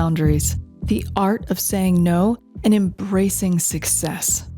boundaries, the art of saying no and embracing success.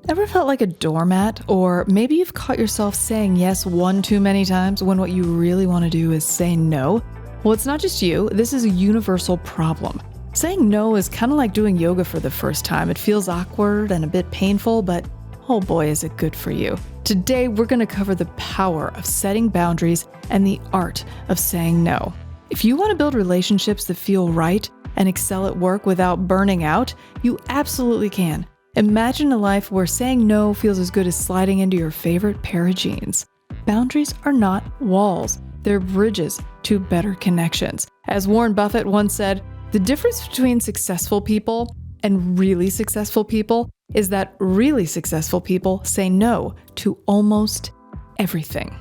Ever felt like a doormat? Or maybe you've caught yourself saying yes one too many times when what you really want to do is say no? Well, it's not just you. This is a universal problem. Saying no is kind of like doing yoga for the first time. It feels awkward and a bit painful, but oh boy, is it good for you. Today, we're going to cover the power of setting boundaries and the art of saying no. If you want to build relationships that feel right and excel at work without burning out, you absolutely can. Imagine a life where saying no feels as good as sliding into your favorite pair of jeans. Boundaries are not walls. They're bridges to better connections. As Warren Buffett once said, the difference between successful people and really successful people is that really successful people say no to almost everything.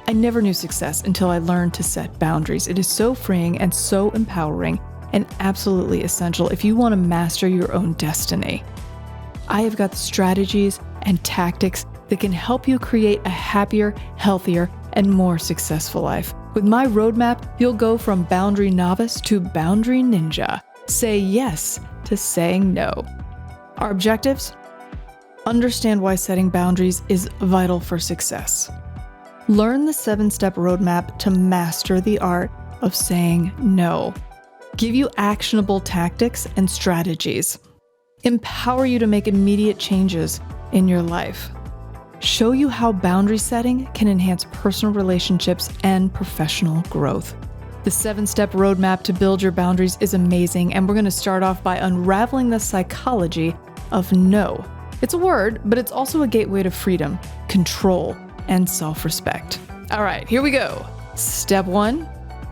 I never knew success until I learned to set boundaries. It is so freeing and so empowering and absolutely essential if you want to master your own destiny. I have got the strategies and tactics that can help you create a happier, healthier, and more successful life. With my roadmap, you'll go from boundary novice to boundary ninja. Say yes to saying no. Our objectives? Understand why setting boundaries is vital for success. Learn the 7-step roadmap to master the art of saying no. Give you actionable tactics and strategies. Empower you to make immediate changes in your life. Show you how boundary setting can enhance personal relationships and professional growth. The 7-step roadmap to build your boundaries is amazing, and we're going to start off by unraveling the psychology of no. It's a word, but it's also a gateway to freedom, control, and self-respect. All right, here we go. Step 1,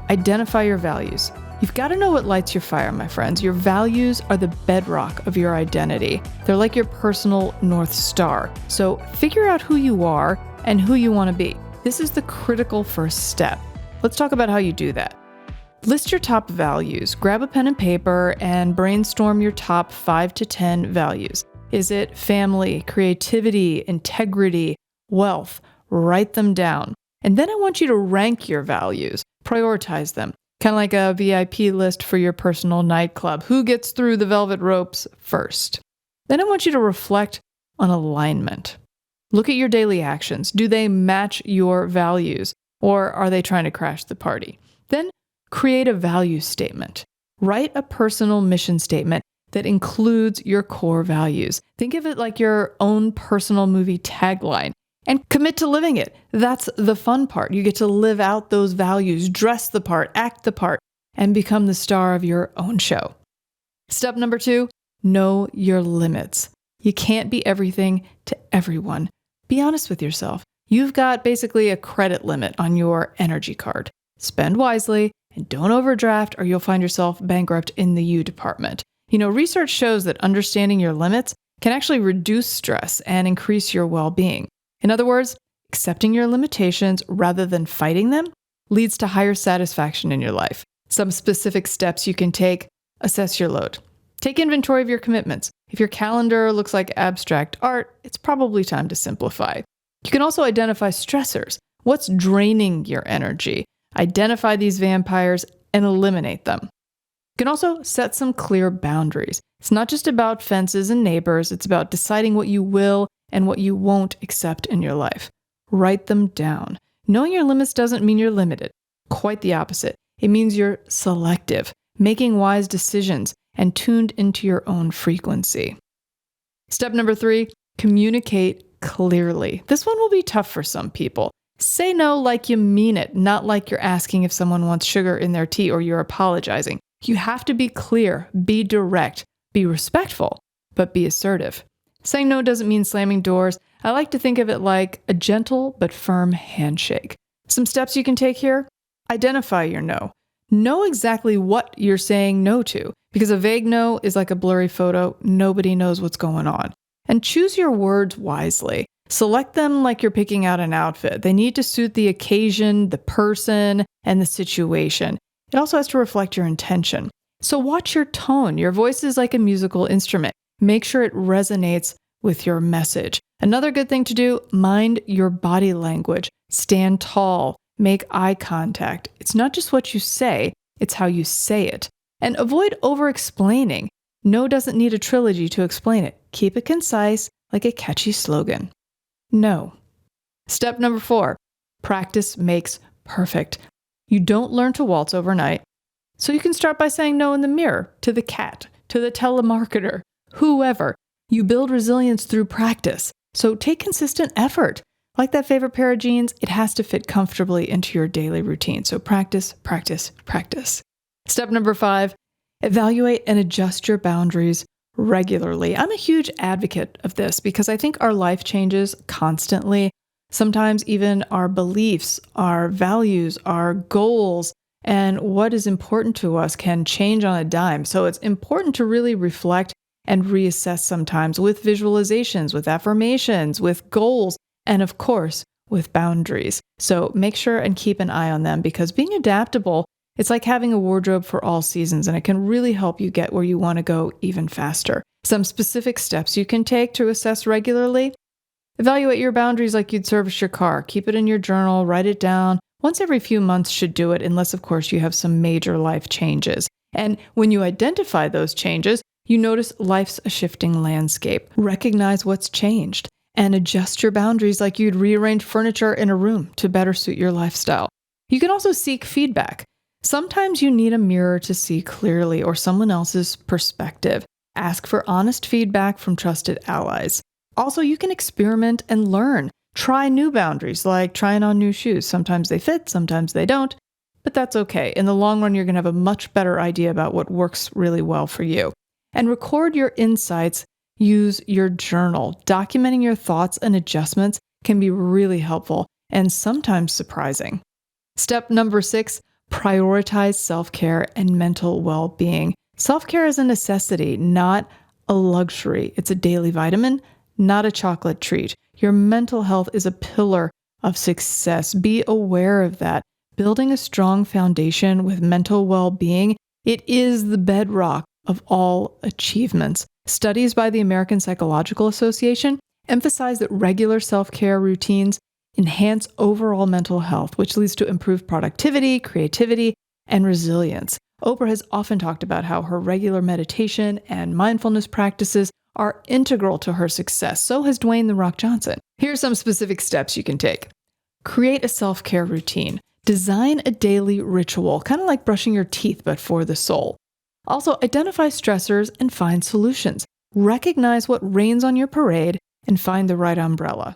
identify your values. You've got to know what lights your fire, my friends. Your values are the bedrock of your identity. They're like your personal North Star. So figure out who you are and who you want to be. This is the critical first step. Let's talk about how you do that. List your top values. Grab a pen and paper and brainstorm your top 5 to 10 values. Is it family, creativity, integrity, wealth? Write them down. And then I want you to rank your values. Prioritize them. Kind of like a VIP list for your personal nightclub. Who gets through the velvet ropes first? Then I want you to reflect on alignment. Look at your daily actions. Do they match your values, or are they trying to crash the party? Then create a value statement. Write a personal mission statement that includes your core values. Think of it like your own personal movie tagline. And commit to living it. That's the fun part. You get to live out those values, dress the part, act the part, and become the star of your own show. Step number 2, know your limits. You can't be everything to everyone. Be honest with yourself. You've got basically a credit limit on your energy card. Spend wisely and don't overdraft, or you'll find yourself bankrupt in the U department. Research shows that understanding your limits can actually reduce stress and increase your well-being. In other words, accepting your limitations rather than fighting them leads to higher satisfaction in your life. Some specific steps you can take: assess your load. Take inventory of your commitments. If your calendar looks like abstract art, it's probably time to simplify. You can also identify stressors. What's draining your energy? Identify these vampires and eliminate them. You can also set some clear boundaries. It's not just about fences and neighbors. It's about deciding what you will and what you won't accept in your life. Write them down. Knowing your limits doesn't mean you're limited. Quite the opposite. It means you're selective, making wise decisions, and tuned into your own frequency. Step number 3, communicate clearly. This one will be tough for some people. Say no like you mean it, not like you're asking if someone wants sugar in their tea or you're apologizing. You have to be clear, be direct, be respectful, but be assertive. Saying no doesn't mean slamming doors. I like to think of it like a gentle but firm handshake. Some steps you can take here: identify your no. Know exactly what you're saying no to, because a vague no is like a blurry photo. Nobody knows what's going on. And choose your words wisely. Select them like you're picking out an outfit. They need to suit the occasion, the person, and the situation. It also has to reflect your intention. So watch your tone. Your voice is like a musical instrument. Make sure it resonates with your message. Another good thing to do: mind your body language. Stand tall. Make eye contact. It's not just what you say, it's how you say it. And avoid over-explaining. No doesn't need a trilogy to explain it. Keep it concise, like a catchy slogan. No. Step number 4, practice makes perfect. You don't learn to waltz overnight. So you can start by saying no in the mirror, to the cat, to the telemarketer, whoever. You build resilience through practice. So take consistent effort. Like that favorite pair of jeans, it has to fit comfortably into your daily routine. So practice, practice, practice. Step number 5, evaluate and adjust your boundaries regularly. I'm a huge advocate of this because I think our life changes constantly. Sometimes even our beliefs, our values, our goals, and what is important to us can change on a dime. So it's important to really reflect and reassess sometimes with visualizations, with affirmations, with goals, and of course, with boundaries. So make sure and keep an eye on them because being adaptable, it's like having a wardrobe for all seasons, and it can really help you get where you want to go even faster. Some specific steps you can take to assess regularly: evaluate your boundaries like you'd service your car. Keep it in your journal, write it down. Once every few months should do it, unless, of course, you have some major life changes. And when you identify those changes, you notice life's a shifting landscape. Recognize what's changed and adjust your boundaries like you'd rearrange furniture in a room to better suit your lifestyle. You can also seek feedback. Sometimes you need a mirror to see clearly or someone else's perspective. Ask for honest feedback from trusted allies. Also, you can experiment and learn. Try new boundaries, like trying on new shoes. Sometimes they fit, sometimes they don't, but that's okay. In the long run, you're going to have a much better idea about what works really well for you. And record your insights. Use your journal. Documenting your thoughts and adjustments can be really helpful and sometimes surprising. Step number 6, prioritize self-care and mental well-being. Self-care is a necessity, not a luxury. It's a daily vitamin, not a chocolate treat. Your mental health is a pillar of success. Be aware of that. Building a strong foundation with mental well-being, it is the bedrock of all achievements. Studies by the American Psychological Association emphasize that regular self-care routines enhance overall mental health, which leads to improved productivity, creativity, and resilience. Oprah has often talked about how her regular meditation and mindfulness practices are integral to her success. So has Dwayne "The Rock" Johnson. Here are some specific steps you can take. Create a self-care routine. Design a daily ritual, kind of like brushing your teeth, but for the soul. Also, identify stressors and find solutions. Recognize what rains on your parade and find the right umbrella.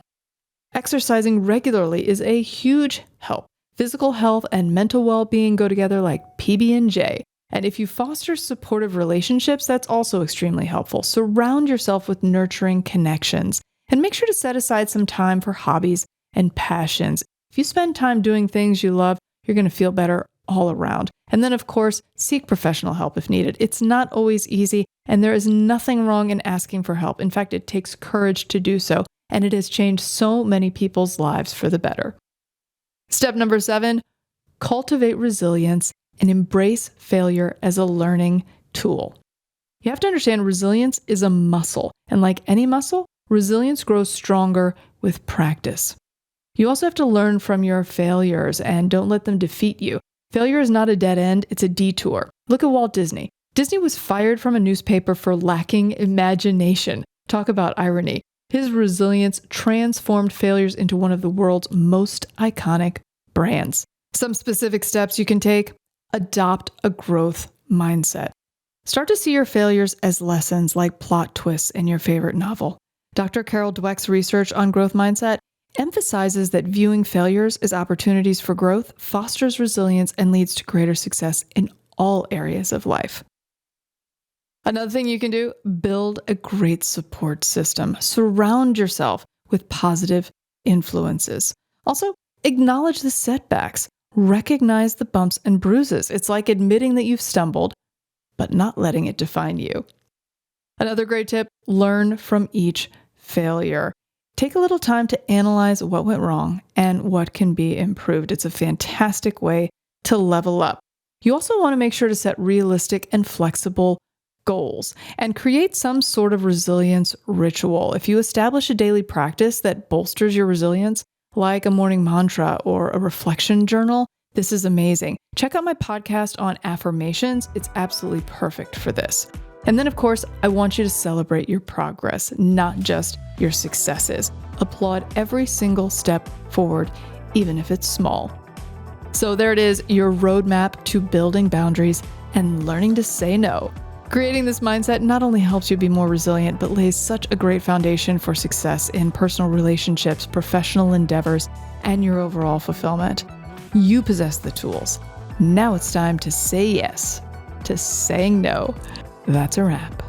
Exercising regularly is a huge help. Physical health and mental well-being go together like PB&J. And if you foster supportive relationships, that's also extremely helpful. Surround yourself with nurturing connections and make sure to set aside some time for hobbies and passions. If you spend time doing things you love, you're going to feel better all around. And then, of course, seek professional help if needed. It's not always easy, and there is nothing wrong in asking for help. In fact, it takes courage to do so, and it has changed so many people's lives for the better. Step number 7, cultivate resilience and embrace failure as a learning tool. You have to understand resilience is a muscle, and like any muscle, resilience grows stronger with practice. You also have to learn from your failures and don't let them defeat you. Failure is not a dead end, it's a detour. Look at Walt Disney. Disney was fired from a newspaper for lacking imagination. Talk about irony. His resilience transformed failures into one of the world's most iconic brands. Some specific steps you can take: adopt a growth mindset. Start to see your failures as lessons, like plot twists in your favorite novel. Dr. Carol Dweck's research on growth mindset emphasizes that viewing failures as opportunities for growth fosters resilience and leads to greater success in all areas of life. Another thing you can do, build a great support system. Surround yourself with positive influences. Also, acknowledge the setbacks. Recognize the bumps and bruises. It's like admitting that you've stumbled, but not letting it define you. Another great tip, learn from each failure. Take a little time to analyze what went wrong and what can be improved. It's a fantastic way to level up. You also want to make sure to set realistic and flexible goals and create some sort of resilience ritual. If you establish a daily practice that bolsters your resilience, like a morning mantra or a reflection journal, This is amazing. Check out my podcast on affirmations. It's absolutely perfect for this. And then, of course, I want you to celebrate your progress, not just your successes. Applaud every single step forward, even if it's small. So there it is, your roadmap to building boundaries and learning to say no. Creating this mindset not only helps you be more resilient, but lays such a great foundation for success in personal relationships, professional endeavors, and your overall fulfillment. You possess the tools. Now it's time to say yes to saying no. That's a wrap.